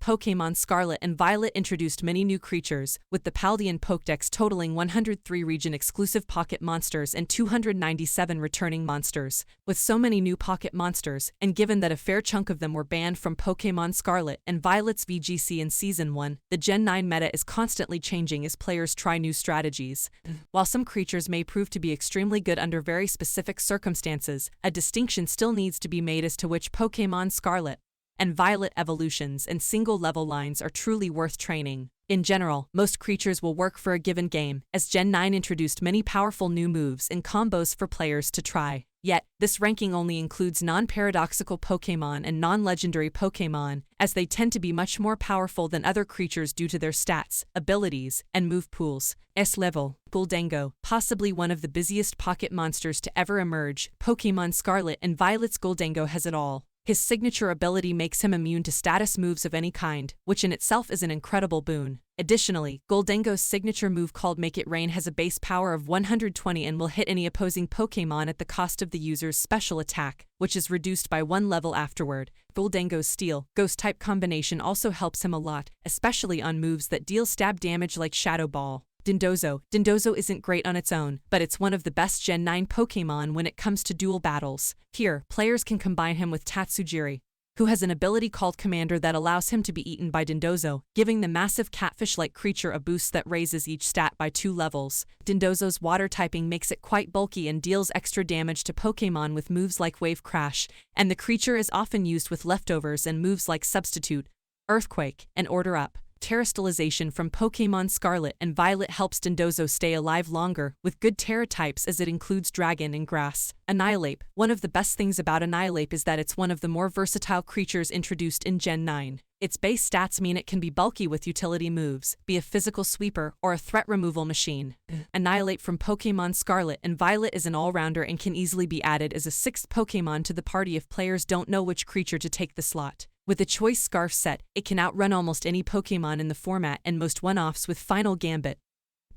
Pokemon Scarlet and Violet introduced many new creatures, with the Paldean Pokédex totaling 103 region-exclusive pocket monsters and 297 returning monsters. With so many new pocket monsters, and given that a fair chunk of them were banned from Pokemon Scarlet and Violet's VGC in Season 1, the Gen 9 meta is constantly changing as players try new strategies. While some creatures may prove to be extremely good under very specific circumstances, a distinction still needs to be made as to which Pokemon Scarlet and Violet evolutions and single-level lines are truly worth training. In general, most creatures will work for a given game, as Gen 9 introduced many powerful new moves and combos for players to try. Yet, this ranking only includes non-paradoxical Pokémon and non-legendary Pokémon, as they tend to be much more powerful than other creatures due to their stats, abilities, and move pools. S-level, Gholdengo, possibly one of the busiest pocket monsters to ever emerge. Pokemon Scarlet and Violet's Gholdengo has it all. His signature ability makes him immune to status moves of any kind, which in itself is an incredible boon. Additionally, Gholdengo's signature move called Make It Rain has a base power of 120 and will hit any opposing Pokémon at the cost of the user's special attack, which is reduced by 1 level afterward. Gholdengo's Steel, Ghost-type combination also helps him a lot, especially on moves that deal stab damage like Shadow Ball. Dondozo. Dondozo isn't great on its own, but it's one of the best Gen 9 Pokémon when it comes to duel battles. Here, players can combine him with Tatsujiri, who has an ability called Commander that allows him to be eaten by Dondozo, giving the massive catfish-like creature a boost that raises each stat by 2 levels. Dondozo's water typing makes it quite bulky and deals extra damage to Pokémon with moves like Wave Crash, and the creature is often used with leftovers and moves like Substitute, Earthquake, and Order Up. Terastallization from Pokemon Scarlet and Violet helps Dondozo stay alive longer, with good Terra types as it includes Dragon and Grass. Annihilate. One of the best things about Annihilate is that it's one of the more versatile creatures introduced in Gen 9. Its base stats mean it can be bulky with utility moves, be a physical sweeper, or a threat removal machine. Annihilate from Pokemon Scarlet and Violet is an all-rounder and can easily be added as a 6th Pokemon to the party if players don't know which creature to take the slot. With a Choice Scarf set, it can outrun almost any Pokémon in the format and most one-offs with Final Gambit.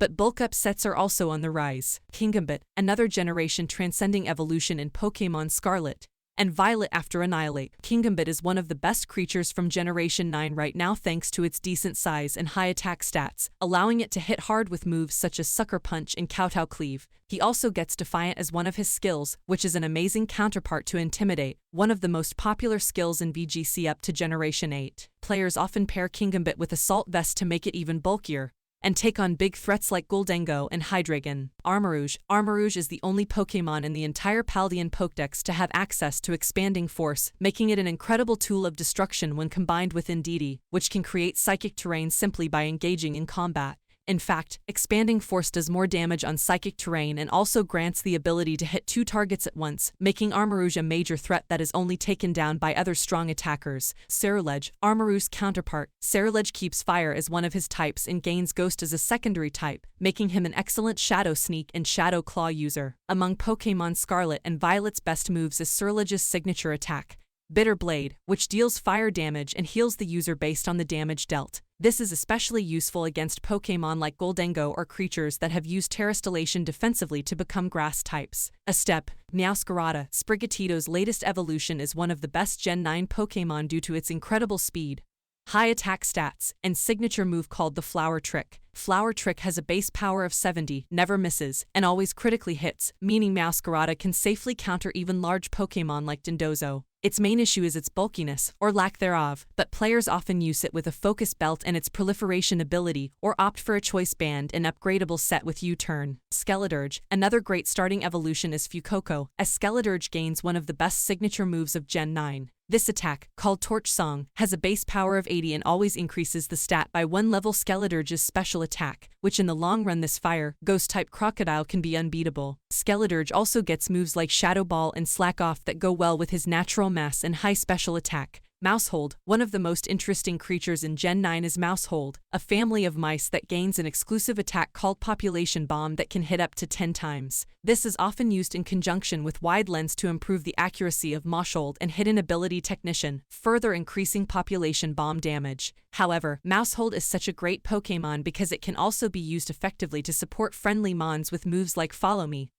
But bulk-up sets are also on the rise. Kingambit, another generation transcending evolution in Pokémon Scarlet and Violet after Annihilate. Kingambit is one of the best creatures from Generation 9 right now thanks to its decent size and high attack stats, allowing it to hit hard with moves such as Sucker Punch and Kowtow Cleave. He also gets Defiant as one of his skills, which is an amazing counterpart to Intimidate, one of the most popular skills in VGC up to Generation 8. Players often pair Kingambit with Assault Vest to make it even bulkier, and take on big threats like Gholdengo and Hydreigon. Armarouge. Armarouge is the only Pokémon in the entire Paldean Pokédex to have access to Expanding Force, making it an incredible tool of destruction when combined with Indeedee, which can create psychic terrain simply by engaging in combat. In fact, Expanding Force does more damage on psychic terrain and also grants the ability to hit 2 targets at once, making Armarouge a major threat that is only taken down by other strong attackers. Ceruledge. Armarouge's counterpart. Ceruledge keeps Fire as one of his types and gains Ghost as a secondary type, making him an excellent Shadow Sneak and Shadow Claw user. Among Pokemon Scarlet and Violet's best moves is Ceruledge's signature attack, Bitter Blade, which deals fire damage and heals the user based on the damage dealt. This is especially useful against Pokémon like Gholdengo or creatures that have used Terastallation defensively to become grass types. A step. Meowscarada. Sprigatito's latest evolution is one of the best Gen 9 Pokémon due to its incredible speed, high attack stats, and signature move called the Flower Trick. Flower Trick has a base power of 70, never misses, and always critically hits, meaning Meowscarada can safely counter even large Pokémon like Dondozo. Its main issue is its bulkiness, or lack thereof, but players often use it with a focus belt and its proliferation ability, or opt for a choice band and upgradable set with U-turn. Skeledirge. Another great starting evolution is Fuecoco, as Skeledirge gains one of the best signature moves of Gen 9. This attack, called Torch Song, has a base power of 80 and always increases the stat by 1 level. Skeledirge's special attack, which in the long run this fire, Ghost-type Crocodile can be unbeatable. Skeledirge also gets moves like Shadow Ball and Slack Off that go well with his natural mass and high special attack. Mousehold. One of the most interesting creatures in Gen 9 is Mousehold, a family of mice that gains an exclusive attack called Population Bomb that can hit up to 10 times. This is often used in conjunction with Wide Lens to improve the accuracy of Mousehold and Hidden Ability Technician, further increasing Population Bomb damage. However, Mousehold is such a great Pokémon because it can also be used effectively to support friendly Mons with moves like Follow Me,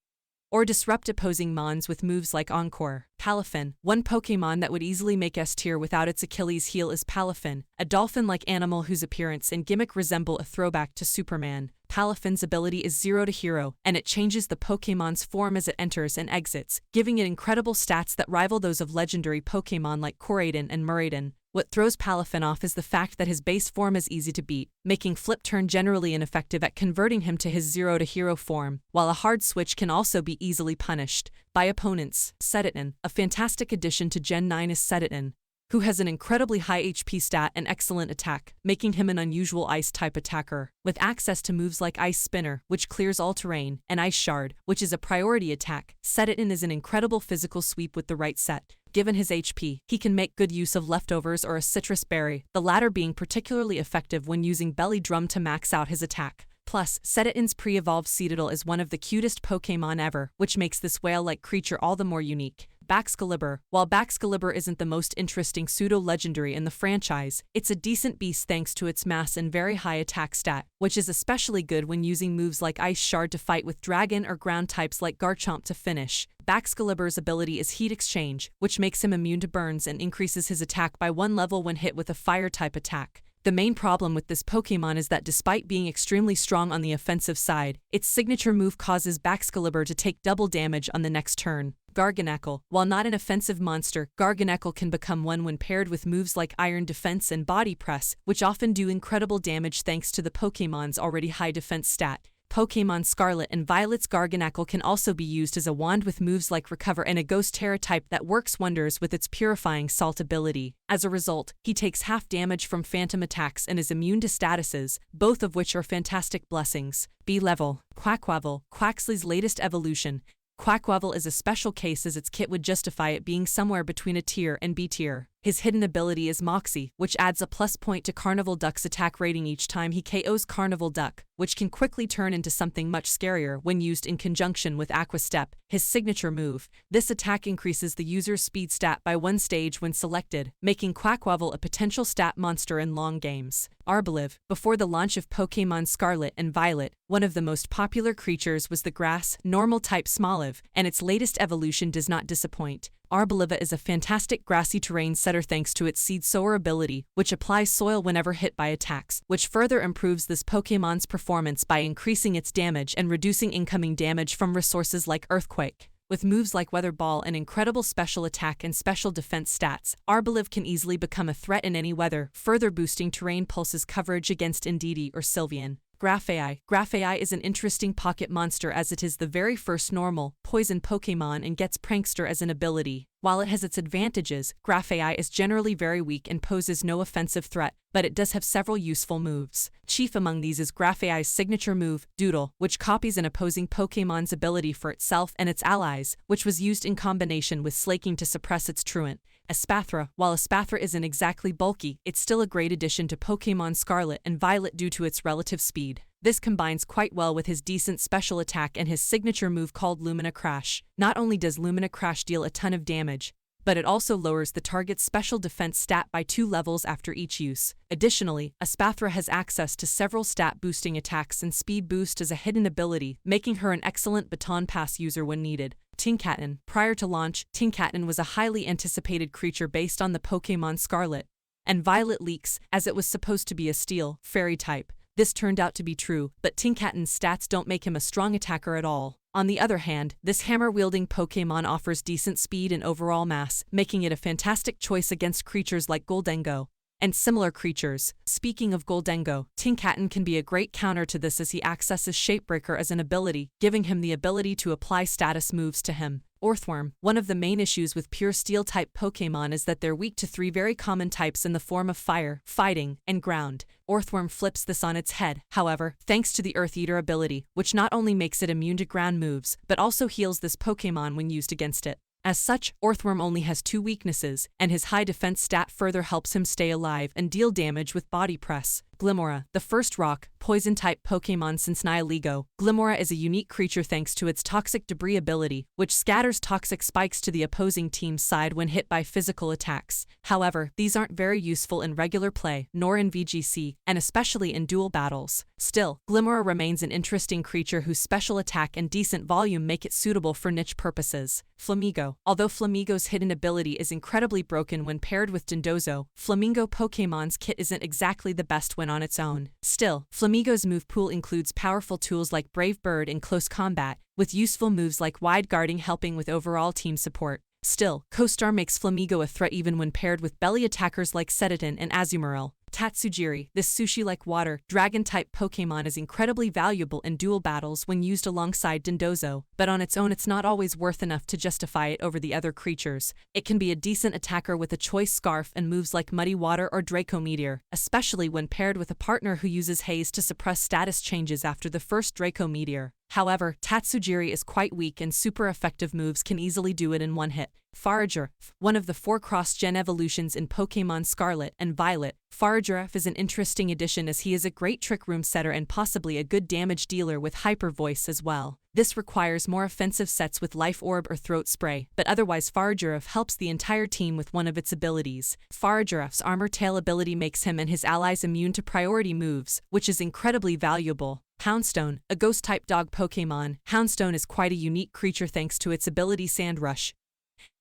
or disrupt opposing mons with moves like Encore. Palafin. One Pokemon that would easily make S tier without its Achilles heel is Palafin, a dolphin-like animal whose appearance and gimmick resemble a throwback to Superman. Palafin's ability is 0 to hero, and it changes the Pokemon's form as it enters and exits, giving it incredible stats that rival those of legendary Pokemon like Koraidon and Miraidon. What throws Palafin off is the fact that his base form is easy to beat, making Flip Turn generally ineffective at converting him to his 0 to hero form, while a hard switch can also be easily punished by opponents. Sedatin. A fantastic addition to Gen 9 is Sedatin, who has an incredibly high HP stat and excellent attack, making him an unusual Ice-type attacker. With access to moves like Ice Spinner, which clears all terrain, and Ice Shard, which is a priority attack, Sedatin is an incredible physical sweep with the right set. Given his HP, he can make good use of leftovers or a citrus berry, the latter being particularly effective when using Belly Drum to max out his attack. Plus, Sedatin's pre-evolved Citadel is one of the cutest Pokemon ever, which makes this whale-like creature all the more unique. Baxcalibur. While Baxcalibur isn't the most interesting pseudo-legendary in the franchise, it's a decent beast thanks to its mass and very high attack stat, which is especially good when using moves like Ice Shard to fight with dragon or ground types like Garchomp to finish. Baxcalibur's ability is Heat Exchange, which makes him immune to burns and increases his attack by 1 level when hit with a Fire-type attack. The main problem with this Pokemon is that despite being extremely strong on the offensive side, its signature move causes Baxcalibur to take double damage on the next turn. Garganacl. While not an offensive monster, Garganacl can become one when paired with moves like Iron Defense and Body Press, which often do incredible damage thanks to the Pokemon's already high defense stat. Pokemon Scarlet and Violet's Garganacl can also be used as a wand with moves like Recover and a Ghost Terra type that works wonders with its Purifying Salt ability. As a result, he takes half damage from phantom attacks and is immune to statuses, both of which are fantastic blessings. B-Level. Quaquaval. Quaxly's latest evolution. Quaquaval is a special case as its kit would justify it being somewhere between a tier and B tier. His hidden ability is Moxie, which adds a plus point to Carnival Duck's attack rating each time he KOs Carnival Duck, which can quickly turn into something much scarier when used in conjunction with Aqua Step, his signature move. This attack increases the user's speed stat by 1 stage when selected, making Quaquaval a potential stat monster in long games. Arbolive. Before the launch of Pokemon Scarlet and Violet, one of the most popular creatures was the grass, normal-type Smoliv, and its latest evolution does not disappoint. Arboliva is a fantastic grassy terrain setter thanks to its Seed Sower ability, which applies soil whenever hit by attacks, which further improves this Pokemon's performance by increasing its damage and reducing incoming damage from resources like Earthquake. With moves like Weather Ball and incredible special attack and special defense stats, Arbolive can easily become a threat in any weather, further boosting Terrain Pulse's coverage against Indeedee or Sylveon. Grafai. Grafai is an interesting pocket monster as it is the very first normal, poison Pokemon and gets Prankster as an ability. While it has its advantages, Grafai is generally very weak and poses no offensive threat, but it does have several useful moves. Chief among these is Grafai's signature move, Doodle, which copies an opposing Pokemon's ability for itself and its allies, which was used in combination with Slaking to suppress its truant. Espathra. While Espathra isn't exactly bulky, it's still a great addition to Pokemon Scarlet and Violet due to its relative speed. This combines quite well with his decent special attack and his signature move called Lumina Crash. Not only does Lumina Crash deal a ton of damage, but it also lowers the target's special defense stat by 2 levels after each use. Additionally, Espathra has access to several stat-boosting attacks and speed boost as a hidden ability, making her an excellent baton pass user when needed. Tinkaton. Prior to launch, Tinkaton was a highly anticipated creature based on the Pokemon Scarlet and Violet leaks, as it was supposed to be a steel, fairy type. This turned out to be true, but Tinkaton's stats don't make him a strong attacker at all. On the other hand, this hammer-wielding Pokemon offers decent speed and overall mass, making it a fantastic choice against creatures like Goldengo and similar creatures. Speaking of Goldengo, Tinkaton can be a great counter to this as he accesses Shapebreaker as an ability, giving him the ability to apply status moves to him. Orthworm. One of the main issues with pure Steel-type Pokemon is that they're weak to 3 very common types in the form of Fire, Fighting, and Ground. Orthworm flips this on its head, however, thanks to the Earth Eater ability, which not only makes it immune to ground moves, but also heals this Pokemon when used against it. As such, Orthworm only has 2 weaknesses, and his high defense stat further helps him stay alive and deal damage with Body Press. Glimmora, the first rock, poison-type Pokemon since Nihilego. Glimmora is a unique creature thanks to its toxic debris ability, which scatters toxic spikes to the opposing team's side when hit by physical attacks. However, these aren't very useful in regular play, nor in VGC, and especially in duel battles. Still, Glimmora remains an interesting creature whose special attack and decent volume make it suitable for niche purposes. Flamigo. Although Flamigo's hidden ability is incredibly broken when paired with Dondozo, Flamingo Pokemon's kit isn't exactly the best when on its own. Still, Flamigo's move pool includes powerful tools like Brave Bird in close combat, with useful moves like Wide Guarding helping with overall team support. Still, Co-Star makes Flamigo a threat even when paired with belly attackers like Sedatin and Azumarill. Tatsujiri, this sushi-like water, dragon-type Pokemon is incredibly valuable in duel battles when used alongside Dondozo, but on its own it's not always worth enough to justify it over the other creatures. It can be a decent attacker with a choice Scarf and moves like Muddy Water or Draco Meteor, especially when paired with a partner who uses Haze to suppress status changes after the first Draco Meteor. However, Tatsujiri is quite weak and super effective moves can easily do it in one hit. Farigiraf, one of the 4 cross-gen evolutions in Pokemon Scarlet and Violet. Farigiraf is an interesting addition as he is a great trick room setter and possibly a good damage dealer with Hyper Voice as well. This requires more offensive sets with Life Orb or Throat Spray, but otherwise Farigiraf helps the entire team with one of its abilities. Farigiraf's Armor Tail ability makes him and his allies immune to priority moves, which is incredibly valuable. Houndstone, a ghost-type dog Pokemon. Houndstone is quite a unique creature thanks to its ability Sand Rush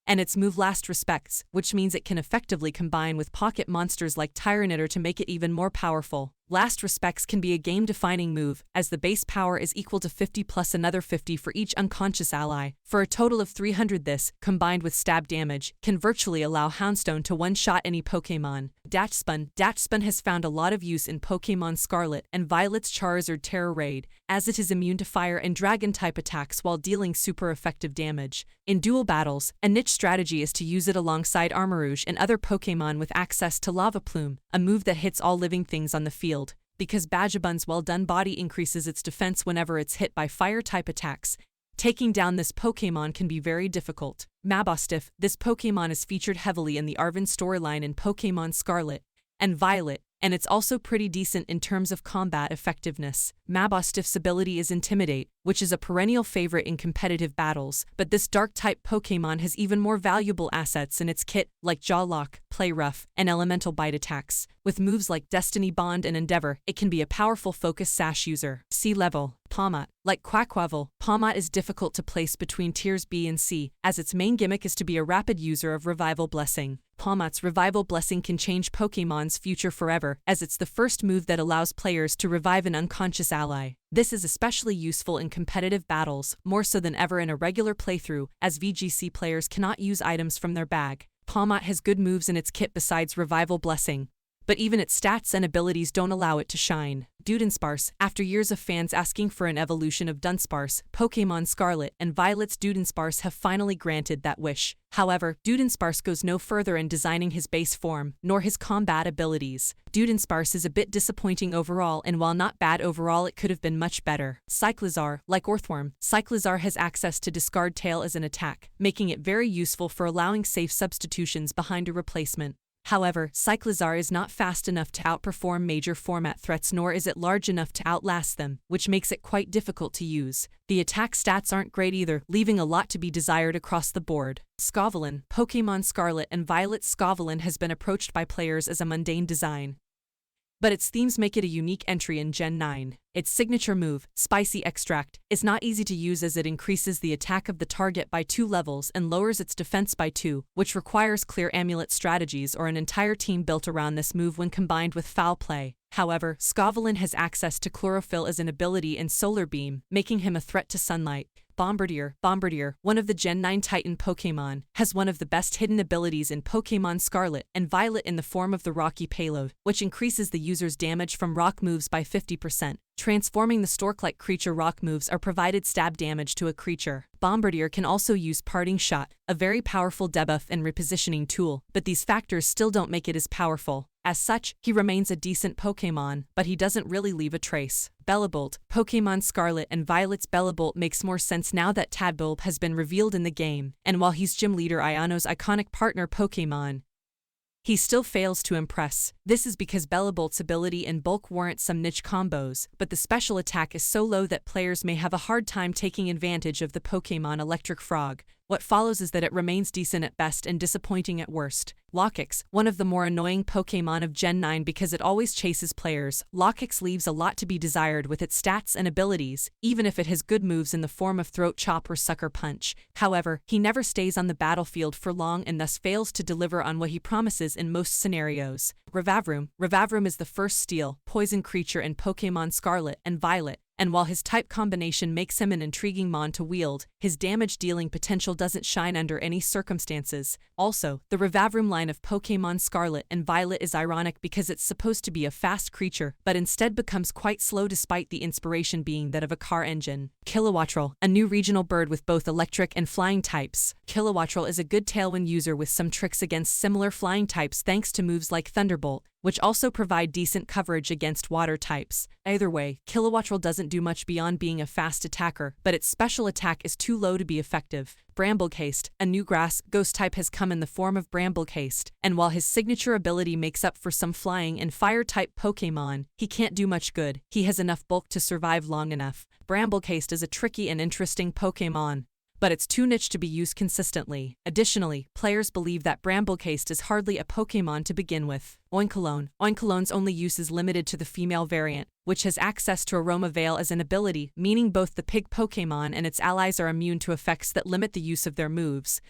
and its move Last Respects, which means it can effectively combine with pocket monsters like Tyranitar to make it even more powerful. Last Respects can be a game-defining move, as the base power is equal to 50 plus another 50 for each unconscious ally. For a total of 300 this, combined with stab damage, can virtually allow Houndstone to one-shot any Pokemon. Datchspun. Datchspun has found a lot of use in Pokemon Scarlet and Violet's Charizard Terror Raid, as it is immune to fire and dragon-type attacks while dealing super effective damage. In duel battles, a niche strategy is to use it alongside Armarouge and other Pokemon with access to Lava Plume, a move that hits all living things on the field. Because Badjabun's well-done body increases its defense whenever it's hit by fire-type attacks, taking down this Pokemon can be very difficult. Mabostiff, this Pokemon is featured heavily in the Arven storyline in Pokemon Scarlet and Violet, and it's also pretty decent in terms of combat effectiveness. Mabostiff's ability is Intimidate, which is a perennial favorite in competitive battles, but this Dark-type Pokemon has even more valuable assets in its kit, like Jaw Lock, Play Rough, and Elemental Bite attacks. With moves like Destiny Bond and Endeavor, it can be a powerful focus sash user. C-Level. Pawmot. Like Quaquaval, Pawmot is difficult to place between tiers B and C, as its main gimmick is to be a rapid user of Revival Blessing. Pawmot's Revival Blessing can change Pokemon's future forever, as it's the first move that allows players to revive an unconscious ally. This is especially useful in competitive battles, more so than ever in a regular playthrough, as VGC players cannot use items from their bag. Pawmot has good moves in its kit besides Revival Blessing, but even its stats and abilities don't allow it to shine. Dunsparce. After years of fans asking for an evolution of Dunsparce, Pokemon Scarlet and Violet's Dunsparce have finally granted that wish. However, Dunsparce goes no further in designing his base form, nor his combat abilities. Dunsparce is a bit disappointing overall, and while not bad overall, it could have been much better. Cyclizar. Like Orthworm, Cyclizar has access to Discard Tail as an attack, making it very useful for allowing safe substitutions behind a replacement. However, Cyclizar is not fast enough to outperform major format threats, nor is it large enough to outlast them, which makes it quite difficult to use. The attack stats aren't great either, leaving a lot to be desired across the board. Scovillain. Pokemon Scarlet and Violet. Scovillain has been approached by players as a mundane design, but its themes make it a unique entry in Gen 9. Its signature move, Spicy Extract, is not easy to use as it increases the attack of the target by 2 levels and lowers its defense by 2, which requires clear amulet strategies or an entire team built around this move when combined with foul play. However, Scovillain has access to Chlorophyll as an ability and Solar Beam, making him a threat to sunlight. Bombardier. Bombardier, one of the Gen 9 Titan Pokemon, has one of the best hidden abilities in Pokemon Scarlet and Violet in the form of the Rocky Payload, which increases the user's damage from rock moves by 50%. Transforming the stork-like creature rock moves are provided stab damage to a creature. Bombardier can also use Parting Shot, a very powerful debuff and repositioning tool, but these factors still don't make it as powerful. As such, he remains a decent Pokemon, but he doesn't really leave a trace. Bellibolt. Pokemon Scarlet and Violet's Bellibolt makes more sense now that Tadbulb has been revealed in the game, and while he's Gym Leader Iono's iconic partner Pokemon, he still fails to impress. This is because Bellabolt's ability and bulk warrant some niche combos, but the special attack is so low that players may have a hard time taking advantage of the Pokemon Electric Frog. What follows is that it remains decent at best and disappointing at worst. Lockix, one of the more annoying Pokemon of Gen 9 because it always chases players. Lockix leaves a lot to be desired with its stats and abilities, even if it has good moves in the form of Throat Chop or Sucker Punch. However, he never stays on the battlefield for long and thus fails to deliver on what he promises in most scenarios. Revavroom. Revavroom is the first steel, poison creature in Pokemon Scarlet and Violet, and while his type combination makes him an intriguing mon to wield, his damage-dealing potential doesn't shine under any circumstances. Also, the Revavroom line of Pokemon Scarlet and Violet is ironic because it's supposed to be a fast creature, but instead becomes quite slow despite the inspiration being that of a car engine. Kilowattrel, a new regional bird with both electric and flying types. Kilowattrel is a good tailwind user with some tricks against similar flying types thanks to moves like Thunderbolt, which also provide decent coverage against water types. Either way, Kilowattrel doesn't do much beyond being a fast attacker, but its special attack is too low to be effective. Bramblecaste, a new grass ghost type, has come in the form of Bramblecaste, and while his signature ability makes up for some flying and fire type Pokemon, he can't do much good. He has enough bulk to survive long enough. Bramblecaste is a tricky and interesting Pokemon, but it's too niche to be used consistently. Additionally, players believe that Bramblecaste is hardly a Pokemon to begin with. Oinkologne. Oinkolone's only use is limited to the female variant, which has access to Aroma Veil as an ability, meaning both the pig Pokemon and its allies are immune to effects that limit the use of their moves,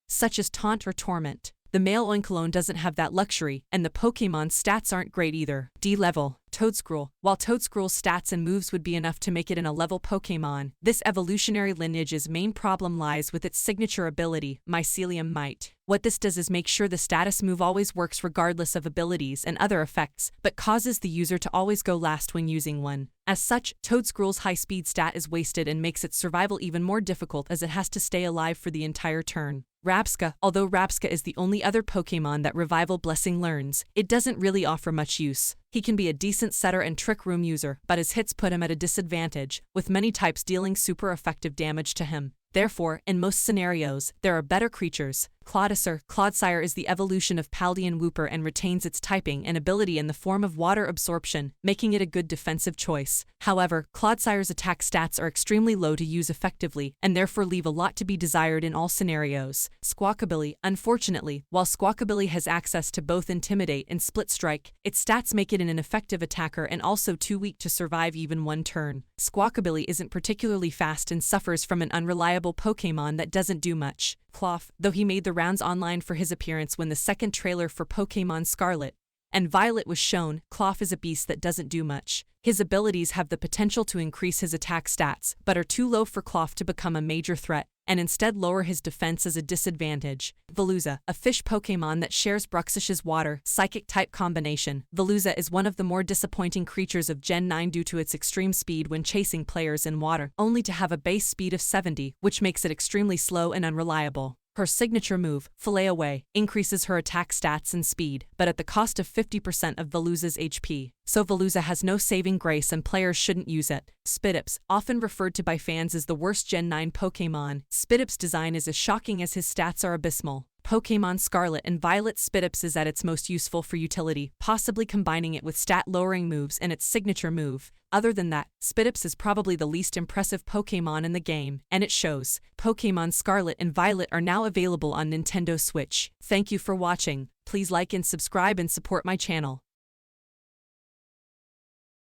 such as Taunt or Torment. The male Oinkologne doesn't have that luxury, and the Pokemon's stats aren't great either. D-level. Toedscruel. While Toedscruel's stats and moves would be enough to make it an A-level Pokemon, this evolutionary lineage's main problem lies with its signature ability, Mycelium Might. What this does is make sure the status move always works regardless of abilities and other effects, but causes the user to always go last when using one. As such, Toedscruel's high-speed stat is wasted and makes its survival even more difficult as it has to stay alive for the entire turn. Rabsca. Although Rabsca is the only other Pokemon that Revival Blessing learns, it doesn't really offer much use. He can be a decent setter and trick room user, but his hits put him at a disadvantage, with many types dealing super effective damage to him. Therefore, in most scenarios, there are better creatures. Clodsire. Clodsire is the evolution of Paldean Wooper and retains its typing and ability in the form of water absorption, making it a good defensive choice. However, Clodsire's attack stats are extremely low to use effectively, and therefore leave a lot to be desired in all scenarios. Squawkabilly. Unfortunately, while Squawkabilly has access to both Intimidate and Split Strike, its stats make it an ineffective attacker and also too weak to survive even one turn. Squawkabilly isn't particularly fast and suffers from an unreliable Pokemon that doesn't do much. Klawf. Though he made the rounds online for his appearance when the second trailer for Pokemon Scarlet and Violet was shown, Klawf is a beast that doesn't do much. His abilities have the potential to increase his attack stats, but are too low for Klawf to become a major threat, and instead lower his defense as a disadvantage. Veluza. A fish Pokemon that shares Bruxish's water, psychic type combination. Veluza is one of the more disappointing creatures of Gen 9 due to its extreme speed when chasing players in water, only to have a base speed of 70, which makes it extremely slow and unreliable. Her signature move, Fillet Away, increases her attack stats and speed, but at the cost of 50% of Veluza's HP. So Veluza has no saving grace and players shouldn't use it. Spitips. Often referred to by fans as the worst Gen 9 Pokemon, Spitip's design is as shocking as his stats are abysmal. Pokemon Scarlet and Violet Spitips is at its most useful for utility, possibly combining it with stat-lowering moves and its signature move. Other than that, Spitips is probably the least impressive Pokemon in the game, and it shows. Pokemon Scarlet and Violet are now available on Nintendo Switch. Thank you for watching. Please like and subscribe and support my channel.